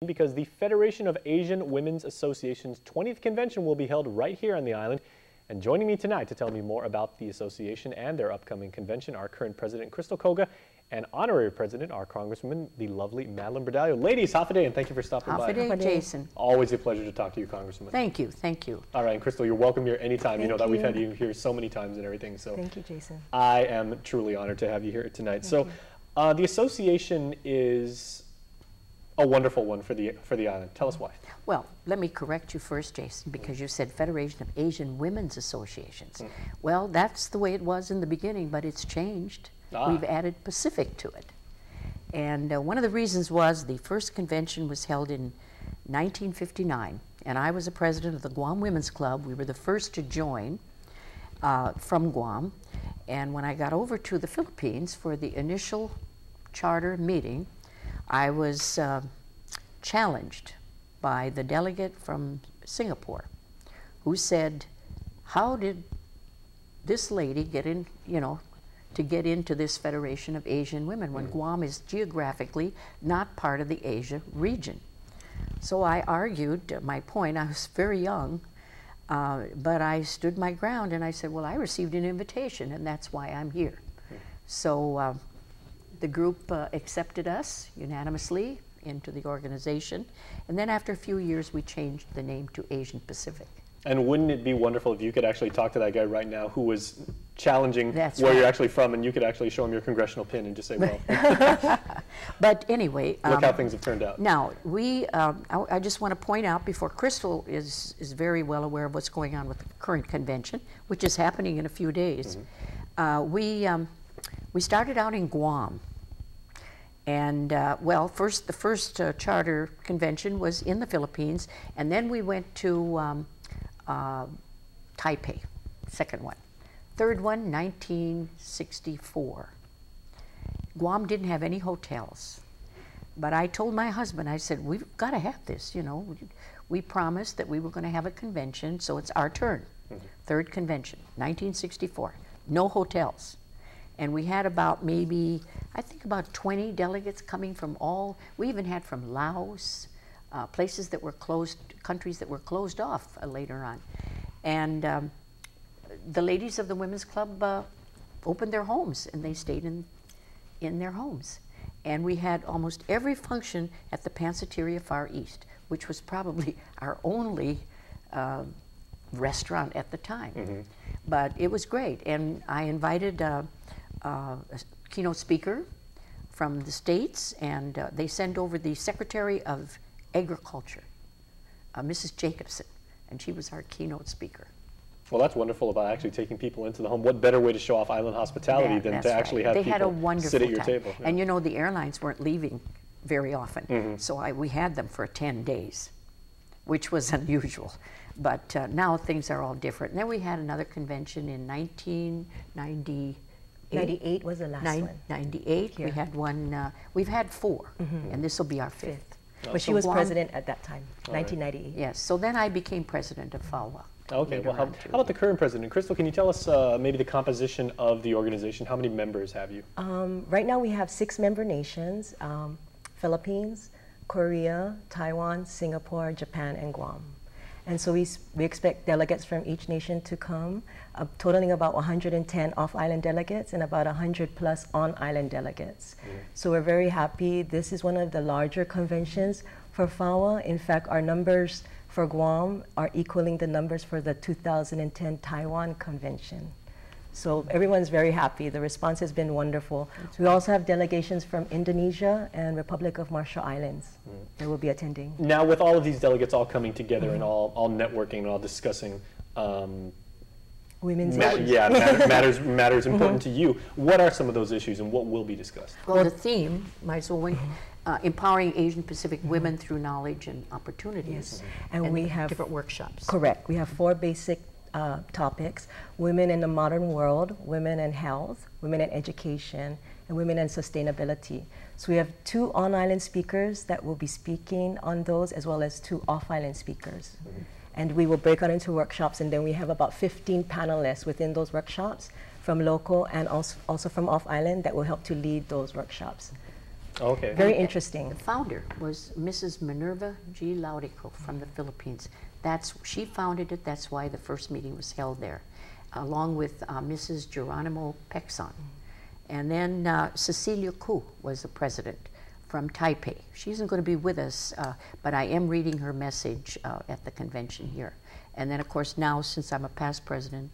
because the Federation of Asian Women's Association's 20th convention will be held right here on the island. And joining me tonight to tell me more about the association and their upcoming convention are current president Krystal Koga and honorary president, our Congresswoman, the lovely Madeleine Bordallo. Ladies, half a day, and thank you for stopping by. Half a day, Jason. Always a pleasure to talk to you, Congresswoman. Thank you, thank you. All right, and Krystal, you're welcome here anytime. You know that we've had you here so many times and everything. So thank you, Jason. I am truly honored to have you here tonight. So the association is a wonderful one for the island. Tell us why. Well, let me correct you first, Jason, because you said Federation of Asian Women's Associations. Well, that's the way it was in the beginning, but it's changed. We've added Pacific to it. And one of the reasons was the first convention was held in 1959, and I was the president of the Guam Women's Club. We were the first to join from Guam. And when I got over to the Philippines for the initial charter meeting, I was challenged by the delegate from Singapore, who said, how did this lady get in, to get into this Federation of Asian Women when Guam is geographically not part of the Asia region? So I argued my point. I was very young, but I stood my ground and I said, well, I received an invitation and that's why I'm here. So the group accepted us unanimously into the organization, and then after a few years we changed the name to Asian Pacific. And wouldn't it be wonderful if you could actually talk to that guy right now who was challenging where you're actually from, and you could actually show him your congressional pin and just say, well. But anyway. Look how things have turned out. Now, I just want to point out, before Krystal is very well aware of what's going on with the current convention, which is happening in a few days, we started out in Guam. And well, the first charter convention was in the Philippines, and then we went to Taipei, second one. Third one, 1964. Guam didn't have any hotels. But I told my husband, I said, we've got to have this, We promised that we were going to have a convention, so it's our turn. Third convention, 1964. No hotels. And we had about maybe, I think about 20 delegates coming from we even had from Laos, places that were closed, countries that were closed off later on. And the ladies of the Women's Club opened their homes, and they stayed in their homes. And we had almost every function at the Pansiteria Far East, which was probably our only restaurant at the time. But it was great, and I invited a keynote speaker from the States, and they sent over the Secretary of Agriculture, Mrs. Jacobson, and she was our keynote speaker. Well, that's wonderful about actually taking people into the home. What better way to show off island hospitality than to actually have people sit at your table? Yeah. And the airlines weren't leaving very often, so we had them for 10 days, which was unusual. But now things are all different. And then we had another convention in 1990. 98 was the last one. 98, we had one, we've had 4, and this will be our 5th. But she was president at that time, 1998. Yes, so then I became president of FAWA. Okay, well, how about the current president? Krystal, can you tell us maybe the composition of the organization? How many members have you? Right now we have 6 member nations, Philippines, Korea, Taiwan, Singapore, Japan, and Guam. And so we expect delegates from each nation to come, totaling about 110 off-island delegates and about 100 plus on-island delegates. So we're very happy. This is one of the larger conventions for FAWA. In fact, our numbers for Guam are equaling the numbers for the 2010 Taiwan convention. So everyone's very happy. The response has been wonderful. We also have delegations from Indonesia and Republic of Marshall Islands that will be attending. Now, with all of these delegates all coming together and all networking and all discussing women's issues. Yeah, matters important to you. What are some of those issues and what will be discussed? Well, the theme, might as well empowering Asian Pacific women through knowledge and opportunities. And we have different workshops. Correct. We have 4 basic topics: women in the modern world, women in health, women in education, and women in sustainability. So we have 2 on-island speakers that will be speaking on those, as well as 2 off-island speakers. And we will break out into workshops, and then we have about 15 panelists within those workshops from local and also from off-island that will help to lead those workshops. Okay. Very interesting. The founder was Mrs. Minerva G. Laudico from the Philippines. She founded it. That's why the first meeting was held there, along with Mrs. Geronimo Pexon. And then Cecilia Koo was the president from Taipei. She isn't going to be with us, but I am reading her message at the convention here. And then, of course, now, since I'm a past president,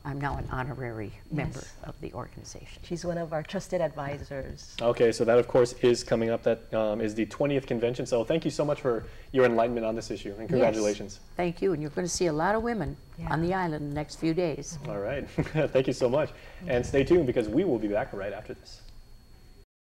I'm now an honorary member of the organization. She's one of our trusted advisors. Okay, so that, of course, is coming up. That is the 20th convention. So thank you so much for your enlightenment on this issue, and congratulations. Yes, thank you. And you're going to see a lot of women on the island in the next few days. All right. Thank you so much. And stay tuned, because we will be back right after this.